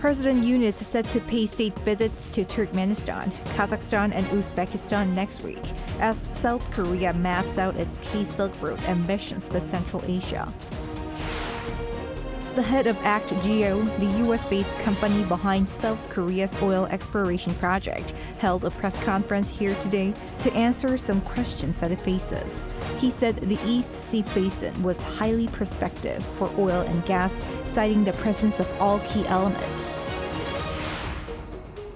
President Yoon is set to pay state visits to Turkmenistan, Kazakhstan, and Uzbekistan next week as South Korea maps out its K-Silk Road ambitions with Central Asia. The head of ACT-Geo, the US-based company behind South Korea's oil exploration project, held a press conference here today to answer some questions that it faces. He said the East Sea Basin was highly prospective for oil and gas, citing the presence of all key elements.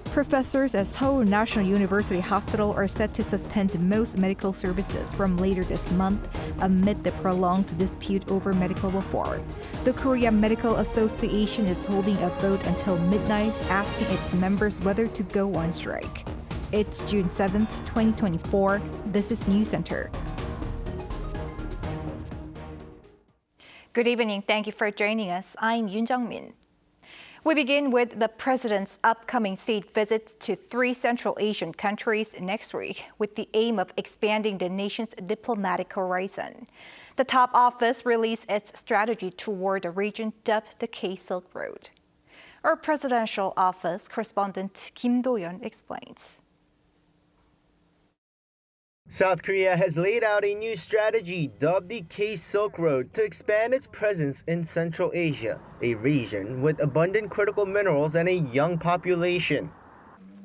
Professors at Seoul National University Hospital are set to suspend most medical services from later this month amid the prolonged dispute over medical reform. The Korea Medical Association is holding a vote until midnight, asking its members whether to go on strike. It's June 7th, 2024. This is Newscenter. Good evening. Thank you for joining us. I'm Yoon Jung-min. We begin with the president's upcoming state visits to 3 Central Asian countries next week with the aim of expanding the nation's diplomatic horizon. The top office released its strategy toward the region dubbed the K-Silk Road. Our presidential office correspondent Kim Do-yeon explains. South Korea has laid out a new strategy dubbed the K-Silk Road to expand its presence in Central Asia, a region with abundant critical minerals and a young population.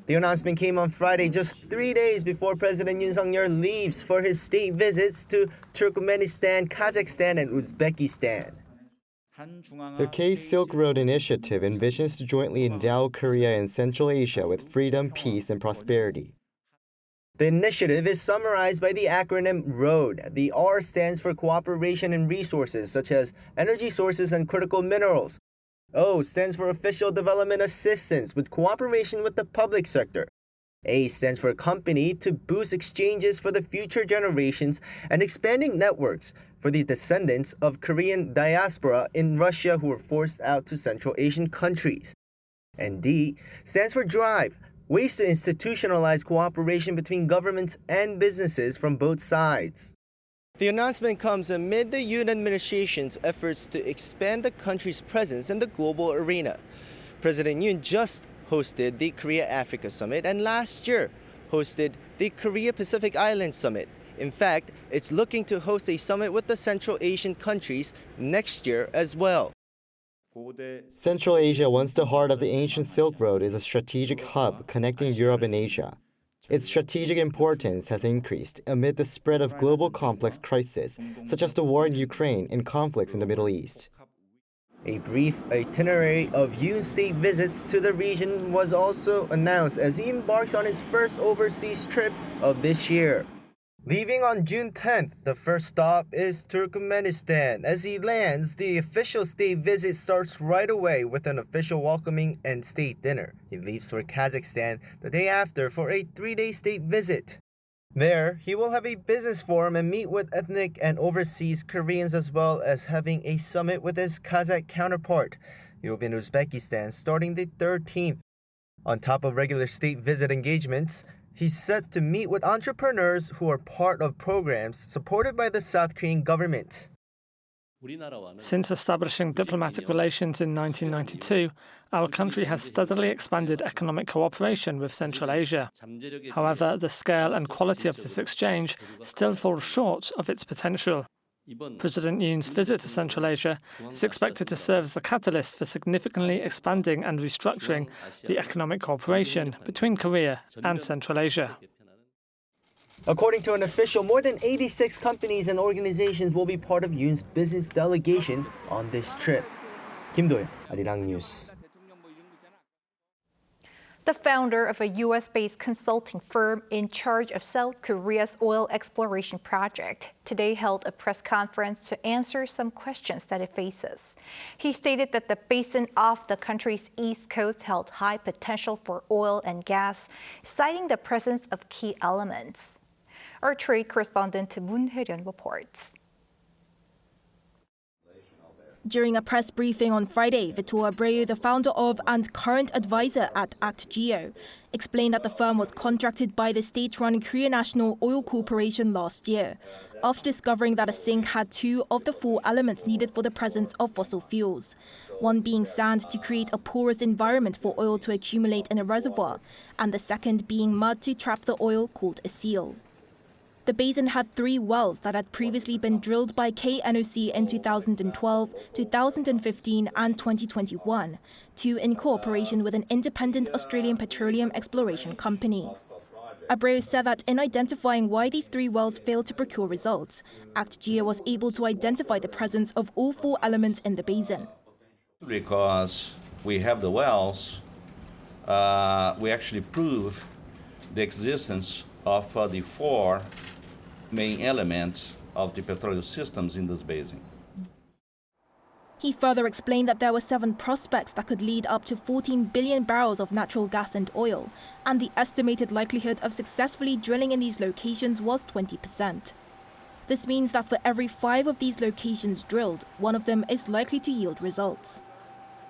The announcement came on Friday, just 3 days before President Yoon Sung-yeol leaves for his state visits to Turkmenistan, Kazakhstan, and Uzbekistan. The K-Silk Road initiative envisions to jointly endow Korea and Central Asia with freedom, peace, and prosperity. The initiative is summarized by the acronym ROAD. The R stands for cooperation and resources, such as energy sources and critical minerals. O stands for official development assistance with cooperation with the public sector. A stands for company to boost exchanges for the future generations and expanding networks for the descendants of Korean diaspora in Russia who were forced out to Central Asian countries. And D stands for drive. Ways to institutionalize cooperation between governments and businesses from both sides. The announcement comes amid the Yoon administration's efforts to expand the country's presence in the global arena. President Yoon just hosted the Korea-Africa Summit and last year hosted the Korea-Pacific Island Summit. In fact, it's looking to host a summit with the Central Asian countries next year as well. Central Asia, once the heart of the ancient Silk Road, is a strategic hub connecting Europe and Asia. Its strategic importance has increased amid the spread of global complex crises, such as the war in Ukraine and conflicts in the Middle East. A brief itinerary of Yoon's state visits to the region was also announced as he embarks on his first overseas trip of this year. Leaving on June 10th, the first stop is Turkmenistan. As he lands, the official state visit starts right away with an official welcoming and state dinner. He leaves for Kazakhstan the day after for a 3-day state visit. There, he will have a business forum and meet with ethnic and overseas Koreans as well as having a summit with his Kazakh counterpart. He will be in Uzbekistan starting the 13th. On top of regular state visit engagements, he's set to meet with entrepreneurs who are part of programs supported by the South Korean government. Since establishing diplomatic relations in 1992, our country has steadily expanded economic cooperation with Central Asia. However, the scale and quality of this exchange still falls short of its potential. President Yoon's visit to Central Asia is expected to serve as a catalyst for significantly expanding and restructuring the economic cooperation between Korea and Central Asia. According to an official, more than 86 companies and organizations will be part of Yoon's business delegation on this trip. Kim Do-yeon, Arirang News. The founder of a US-based consulting firm in charge of South Korea's oil exploration project today held a press conference to answer some questions that it faces. He stated that the basin off the country's east coast held high potential for oil and gas, citing the presence of key elements. Our trade correspondent Moon Hae-ryun reports. During a press briefing on Friday, Vitor Abreu, the founder of and current advisor at ACT-Geo, explained that the firm was contracted by the state-run Korea National Oil Corporation last year, after discovering that a sink had 2 of the 4 elements needed for the presence of fossil fuels, one being sand to create a porous environment for oil to accumulate in a reservoir, and the second being mud to trap the oil, called a seal. The basin had 3 wells that had previously been drilled by KNOC in 2012, 2015 and 2021, 2 in cooperation with an independent Australian petroleum exploration company. Abreu said that in identifying why these 3 wells failed to procure results, ACT-Geo was able to identify the presence of all 4 elements in the basin. Because we have the wells, we actually prove the existence of the 4 main elements of the petroleum systems in this basin. He further explained that there were 7 prospects that could lead up to 14 billion barrels of natural gas and oil, and the estimated likelihood of successfully drilling in these locations was 20%. This means that for every 5 of these locations drilled, 1 of them is likely to yield results.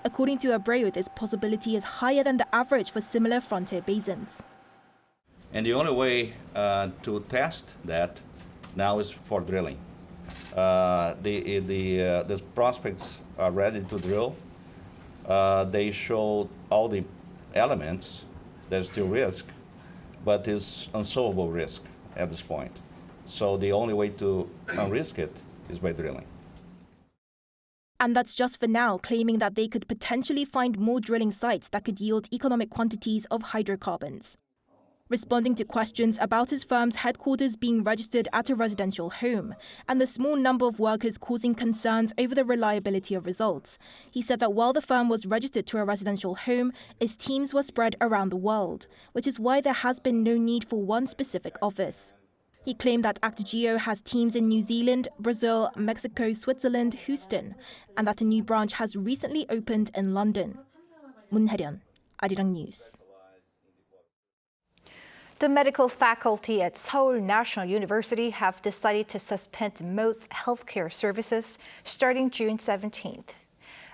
According to Abreu, this possibility is higher than the average for similar frontier basins. And the only way to test that now is for drilling. The prospects are ready to drill. They show all the elements. There's still risk, but it's unsolvable risk at this point. So the only way to unrisk it is by drilling. And that's just for now, claiming that they could potentially find more drilling sites that could yield economic quantities of hydrocarbons. Responding to questions about his firm's headquarters being registered at a residential home and the small number of workers causing concerns over the reliability of results, he said that while the firm was registered to a residential home, its teams were spread around the world, which is why there has been no need for one specific office. He claimed that ACT-Geo has teams in New Zealand, Brazil, Mexico, Switzerland, Houston, and that a new branch has recently opened in London. Moon Hae-ryun, Arirang News. The medical faculty at Seoul National University have decided to suspend most healthcare services starting June 17th.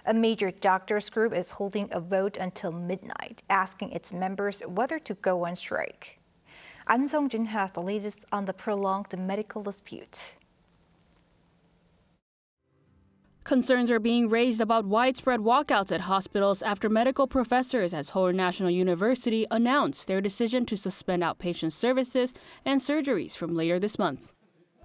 A major doctors group is holding a vote until midnight, asking its members whether to go on strike. An Sung-jin has the latest on the prolonged medical dispute. Concerns are being raised about widespread walkouts at hospitals after medical professors at Seoul National University announced their decision to suspend outpatient services and surgeries from later this month.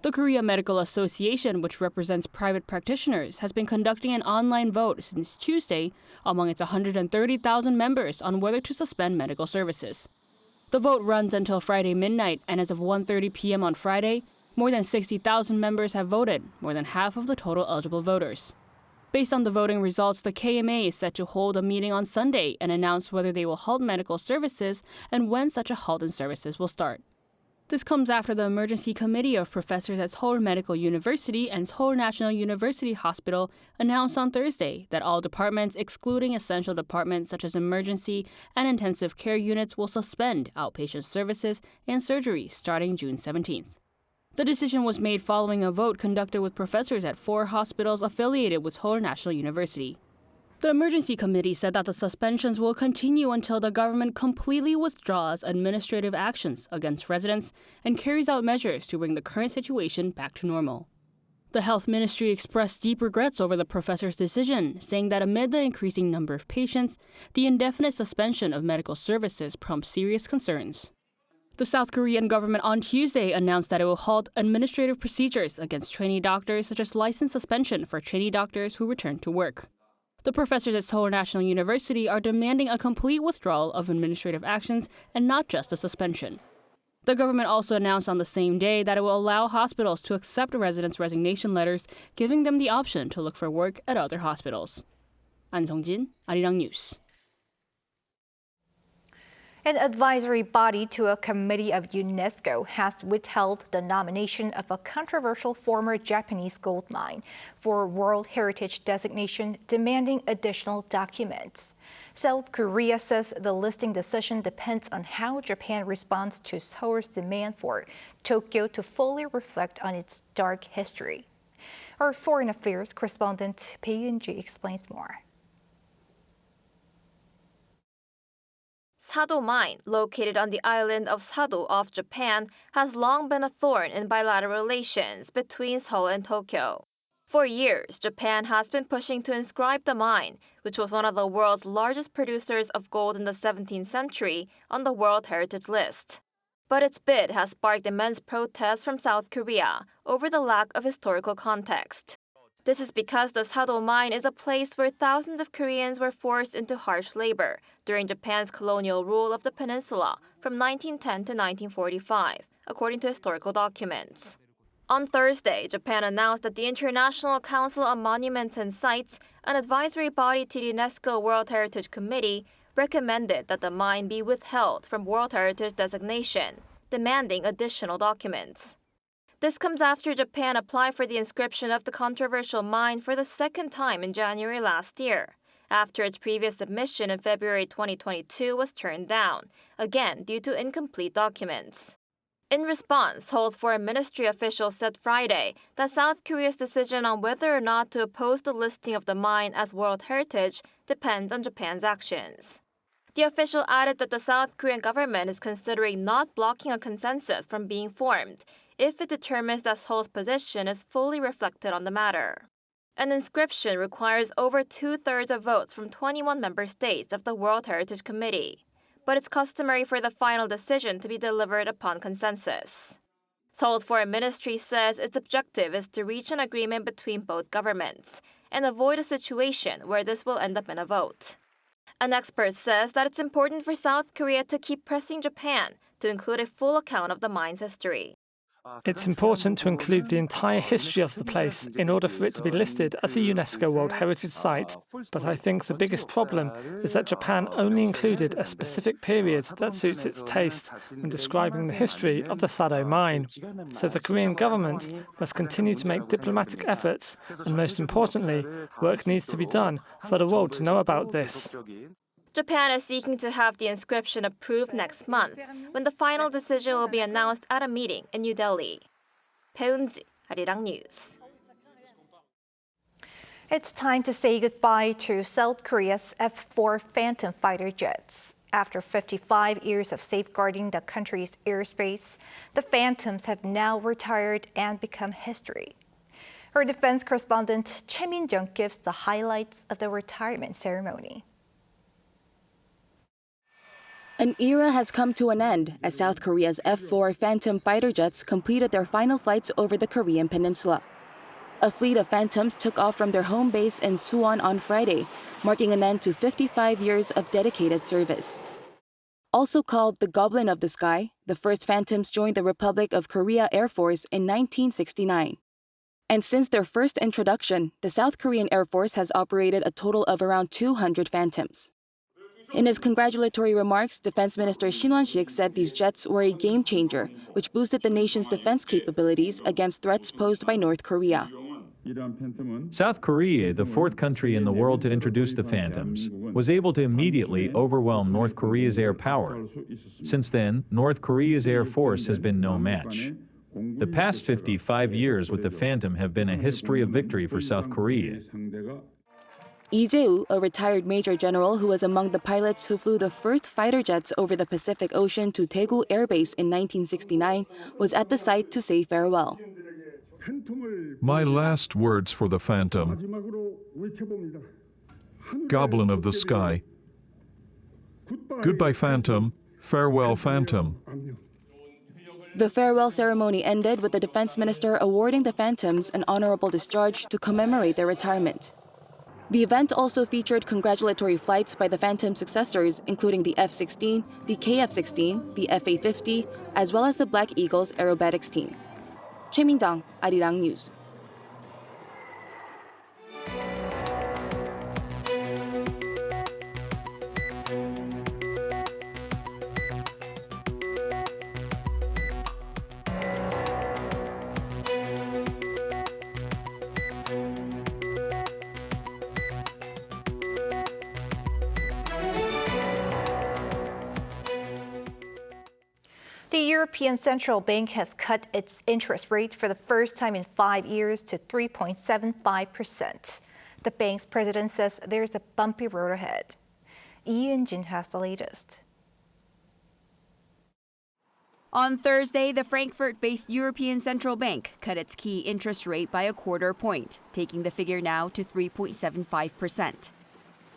The Korea Medical Association, which represents private practitioners, has been conducting an online vote since Tuesday among its 130,000 members on whether to suspend medical services. The vote runs until Friday midnight, and as of 1:30 p.m. on Friday, more than 60,000 members have voted, more than half of the total eligible voters. Based on the voting results, the KMA is set to hold a meeting on Sunday and announce whether they will halt medical services and when such a halt in services will start. This comes after the Emergency Committee of Professors at Seoul Medical University and Seoul National University Hospital announced on Thursday that all departments, excluding essential departments such as emergency and intensive care units, will suspend outpatient services and surgeries starting June 17th. The decision was made following a vote conducted with professors at 4 hospitals affiliated with Seoul National University. The Emergency Committee said that the suspensions will continue until the government completely withdraws administrative actions against residents and carries out measures to bring the current situation back to normal. The Health Ministry expressed deep regrets over the professors' decision, saying that amid the increasing number of patients, the indefinite suspension of medical services prompts serious concerns. The South Korean government on Tuesday announced that it will halt administrative procedures against trainee doctors, such as license suspension for trainee doctors who return to work. The professors at Seoul National University are demanding a complete withdrawal of administrative actions and not just a suspension. The government also announced on the same day that it will allow hospitals to accept residents' resignation letters, giving them the option to look for work at other hospitals. An Sung-jin, Arirang News. An advisory body to a committee of UNESCO has withheld the nomination of a controversial former Japanese gold mine for World Heritage designation, demanding additional documents. South Korea says the listing decision depends on how Japan responds to Seoul's demand for Tokyo to fully reflect on its dark history. Our foreign affairs correspondent Yoon explains more. Sado Mine, located on the island of Sado off Japan, has long been a thorn in bilateral relations between Seoul and Tokyo. For years, Japan has been pushing to inscribe the mine, which was one of the world's largest producers of gold in the 17th century, on the World Heritage List. But its bid has sparked immense protests from South Korea over the lack of historical context. This is because the Sado mine is a place where thousands of Koreans were forced into harsh labor during Japan's colonial rule of the peninsula from 1910 to 1945, according to historical documents. On Thursday, Japan announced that the International Council on Monuments and Sites, an advisory body to the UNESCO World Heritage Committee, recommended that the mine be withheld from World Heritage designation, demanding additional documents. This comes after Japan applied for the inscription of the controversial mine for the second time in January last year, after its previous submission in February 2022 was turned down, again due to incomplete documents. In response, Seoul's foreign ministry officials said Friday that South Korea's decision on whether or not to oppose the listing of the mine as World Heritage depends on Japan's actions. The official added that the South Korean government is considering not blocking a consensus from being formed if it determines that Seoul's position is fully reflected on the matter. An inscription requires over 2/3 of votes from 21 member states of the World Heritage Committee, but it's customary for the final decision to be delivered upon consensus. Seoul's foreign ministry says its objective is to reach an agreement between both governments and avoid a situation where this will end up in a vote. An expert says that it's important for South Korea to keep pressing Japan to include a full account of the mine's history. It's important to include the entire history of the place in order for it to be listed as a UNESCO World Heritage Site. But I think the biggest problem is that Japan only included a specific period that suits its taste when describing the history of the Sado mine. So the Korean government must continue to make diplomatic efforts, and most importantly, work needs to be done for the world to know about this. Japan is seeking to have the inscription approved next month, when the final decision will be announced at a meeting in New Delhi. 배은지, Arirang News. It's time to say goodbye to South Korea's F-4 Phantom fighter jets. After 55 years of safeguarding the country's airspace, the Phantoms have now retired and become history. Our defense correspondent Choi Min-jung gives the highlights of the retirement ceremony. An era has come to an end as South Korea's F-4 Phantom fighter jets completed their final flights over the Korean peninsula. A fleet of Phantoms took off from their home base in Suwon on Friday, marking an end to 55 years of dedicated service. Also called the Goblin of the Sky, the first Phantoms joined the Republic of Korea Air Force in 1969. And since their first introduction, the South Korean Air Force has operated a total of around 200 Phantoms. In his congratulatory remarks, Defense Minister Shin Won-sik said these jets were a game changer, which boosted the nation's defense capabilities against threats posed by North Korea. South Korea, the fourth country in the world to introduce the Phantoms, was able to immediately overwhelm North Korea's air power. Since then, North Korea's Air Force has been no match. The past 55 years with the Phantom have been a history of victory for South Korea. Lee Jae-woo, a retired major general who was among the pilots who flew the first fighter jets over the Pacific Ocean to Daegu Air Base in 1969, was at the site to say farewell. My last words for the Phantom. Goblin of the Sky. Goodbye, Phantom. Farewell, Phantom. The farewell ceremony ended with the defense minister awarding the Phantoms an honorable discharge to commemorate their retirement. The event also featured congratulatory flights by the Phantom successors, including the F-16, the KF-16, the FA-50, as well as the Black Eagles aerobatics team. Choi Min-jung, Arirang News. The European Central Bank has cut its interest rate for the first time in 5 years to 3.75%. The bank's president says there's a bumpy road ahead. Lee Sang-hyeok has the latest. On Thursday, the Frankfurt-based European Central Bank cut its key interest rate by a quarter point, taking the figure now to 3.75%.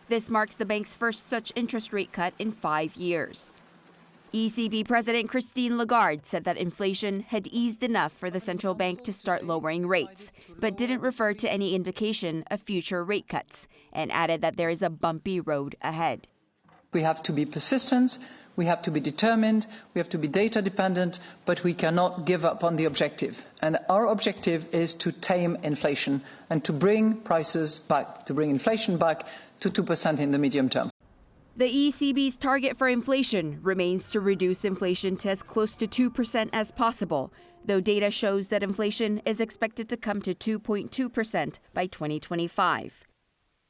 This marks the bank's first such interest rate cut in 5 years. ECB President Christine Lagarde said that inflation had eased enough for the central bank to start lowering rates, but didn't refer to any indication of future rate cuts, and added that there is a bumpy road ahead. We have to be persistent, we have to be determined, we have to be data dependent, but we cannot give up on the objective. And our objective is to tame inflation and to bring prices back, to bring inflation back to 2% in the medium term. The ECB's target for inflation remains to reduce inflation to as close to 2% as possible, though data shows that inflation is expected to come to 2.2% by 2025.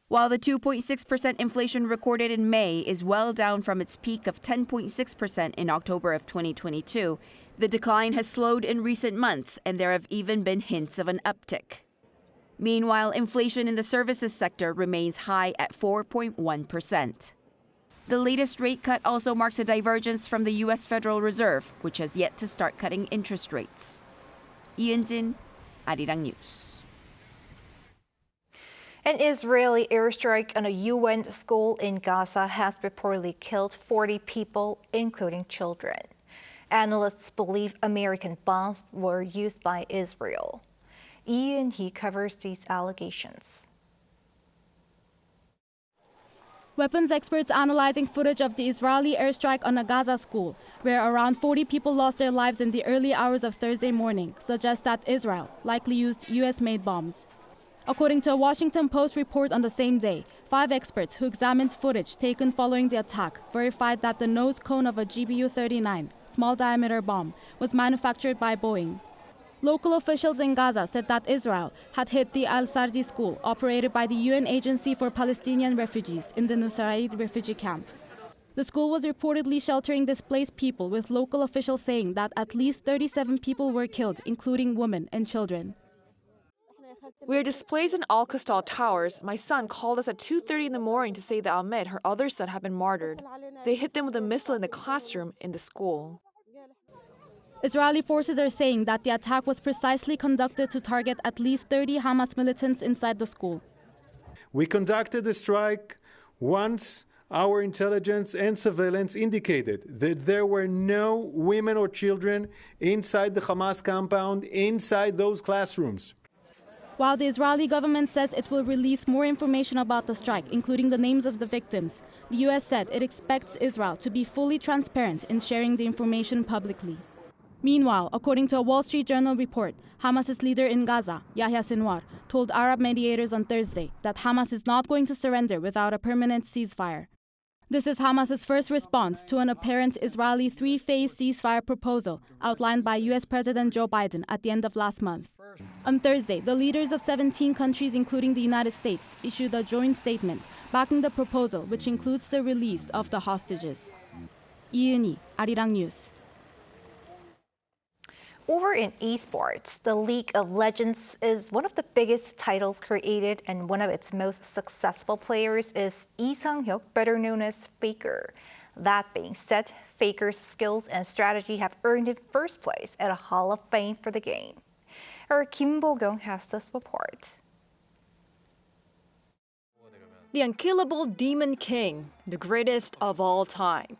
While the 2.6% inflation recorded in May is well down from its peak of 10.6% in October of 2022, the decline has slowed in recent months, and there have even been hints of an uptick. Meanwhile, inflation in the services sector remains high at 4.1%. The latest rate cut also marks a divergence from the U.S. Federal Reserve, which has yet to start cutting interest rates. Yoon, Arirang News. An Israeli airstrike on a UN school in Gaza has reportedly killed 40 people, including children. Analysts believe American bombs were used by Israel. Yoon covers these allegations. Weapons experts analyzing footage of the Israeli airstrike on a Gaza school, where around 40 people lost their lives in the early hours of Thursday morning, suggest that Israel likely used US-made bombs. According to a Washington Post report on the same day, 5 experts who examined footage taken following the attack verified that the nose cone of a GBU-39, small-diameter bomb, was manufactured by Boeing. Local officials in Gaza said that Israel had hit the Al-Sardi school, operated by the UN Agency for Palestinian Refugees in the Nusayr refugee camp. The school was reportedly sheltering displaced people, with local officials saying that at least 37 people were killed, including women and children. We are displaced in Al-Qastal Towers. My son called us at 2:30 in the morning to say that Ahmed, her other son, had been martyred. They hit them with a missile in the classroom in the school. Israeli forces are saying that the attack was precisely conducted to target at least 30 Hamas militants inside the school. We conducted the strike once our intelligence and surveillance indicated that there were no women or children inside the Hamas compound, inside those classrooms. While the Israeli government says it will release more information about the strike, including the names of the victims, the U.S. said it expects Israel to be fully transparent in sharing the information publicly. Meanwhile, according to a Wall Street Journal report, Hamas's leader in Gaza, Yahya Sinwar, told Arab mediators on Thursday that Hamas is not going to surrender without a permanent ceasefire. This is Hamas's first response to an apparent Israeli 3-phase ceasefire proposal outlined by U.S. President Joe Biden at the end of last month. On Thursday, the leaders of 17 countries, including the United States, issued a joint statement backing the proposal, which includes the release of the hostages. Yoon, Arirang News. Over in esports, the League of Legends is one of the biggest titles created, and one of its most successful players is Lee Sang-hyeok, better known as Faker. That being said, Faker's skills and strategy have earned him first place at a Hall of Fame for the game. Our Kim Bo-kyung has this report. The unkillable Demon King, the greatest of all time.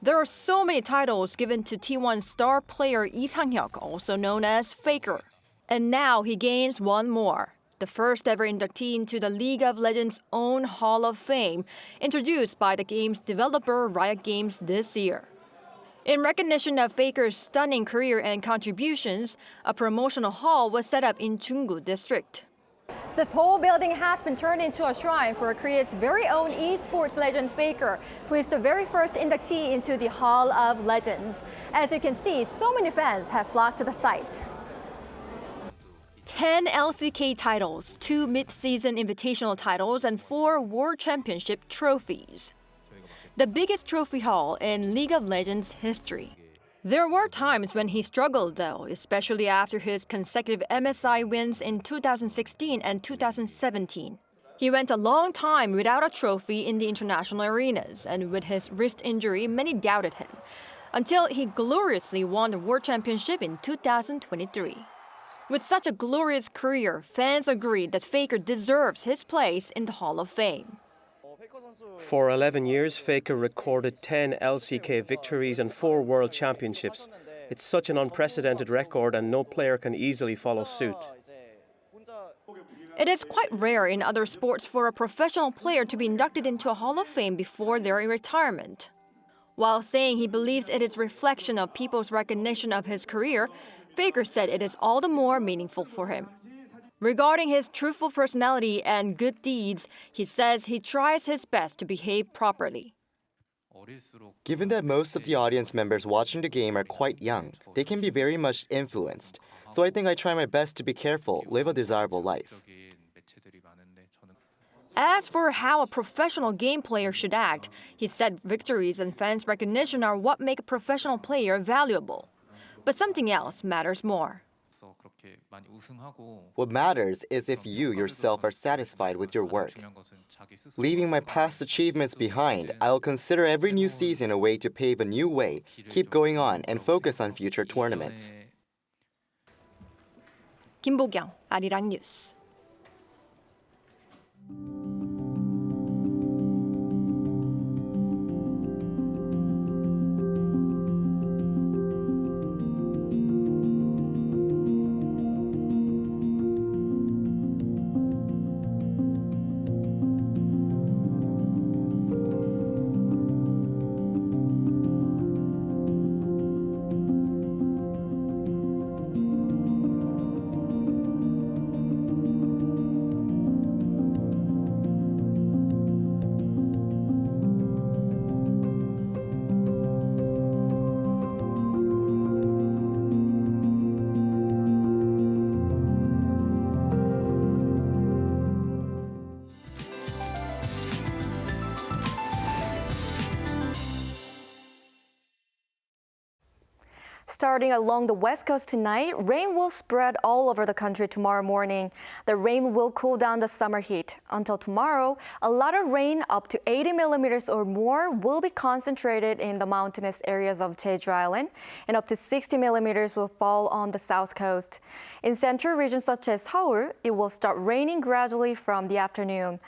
There are so many titles given to T1 star player Lee Sang-hyeok, also known as Faker. And now he gains one more, the first ever inductee into the League of Legends' own Hall of Fame, introduced by the game's developer Riot Games this year. In recognition of Faker's stunning career and contributions, a promotional hall was set up in Chunggu district. This whole building has been turned into a shrine for Korea's very own esports legend Faker, who is the very first inductee into the Hall of Legends. As you can see, so many fans have flocked to the site. 10 LCK titles, 2 mid-season invitational titles, and 4 World Championship trophies. The biggest trophy haul in League of Legends history. There were times when he struggled, though, especially after his consecutive MSI wins in 2016 and 2017. He went a long time without a trophy in the international arenas, and with his wrist injury, many doubted him, until he gloriously won the World Championship in 2023. With such a glorious career, fans agreed that Faker deserves his place in the Hall of Fame. For 11 years, Faker recorded 10 LCK victories and 4 World Championships. It's such an unprecedented record and no player can easily follow suit. It is quite rare in other sports for a professional player to be inducted into a Hall of Fame before their retirement. While saying he believes it is a reflection of people's recognition of his career, Faker said it is all the more meaningful for him. Regarding his truthful personality and good deeds, he says he tries his best to behave properly. Given that most of the audience members watching the game are quite young, they can be very much influenced. So I think I try my best to be careful, live a desirable life. As for how a professional game player should act, he said victories and fans' recognition are what make a professional player valuable. But something else matters more. What matters is if you yourself are satisfied with your work. Leaving my past achievements behind, I'll consider every new season a way to pave a new way, keep going on, and focus on future tournaments. 김보경, 아리랑 뉴스. Starting along the west coast tonight, rain will spread all over the country tomorrow morning. The rain will cool down the summer heat. Until tomorrow, a lot of rain, up to 80 millimeters or more, will be concentrated in the mountainous areas of Jeju Island, and up to 60 millimeters will fall on the south coast. In central regions such as Seoul, it will start raining gradually from the afternoon.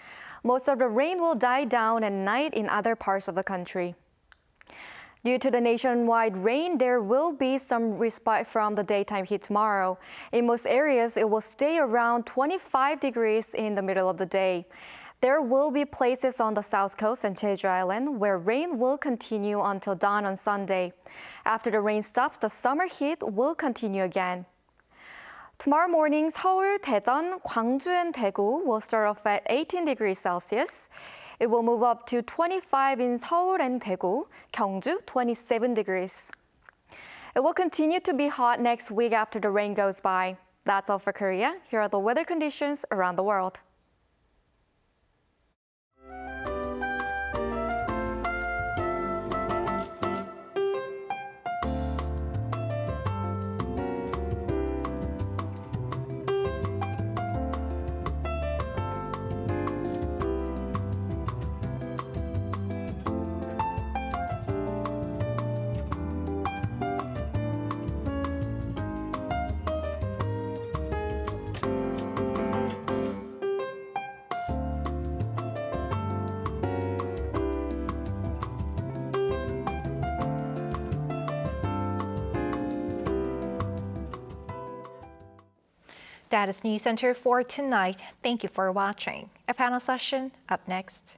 Most of the rain will die down at night in other parts of the country. Due to the nationwide rain, there will be some respite from the daytime heat tomorrow. In most areas, it will stay around 25 degrees in the middle of the day. There will be places on the south coast and Jeju Island where rain will continue until dawn on Sunday. After the rain stops, the summer heat will continue again. Tomorrow morning, Seoul, Daejeon, Gwangju, and Daegu will start off at 18 degrees Celsius. It will move up to 25 in Seoul and Daegu, Gyeongju 27 degrees. It will continue to be hot next week after the rain goes by. That's all for Korea. Here are the weather conditions around the world. That is Newscenter for tonight. Thank you for watching. A panel session up next.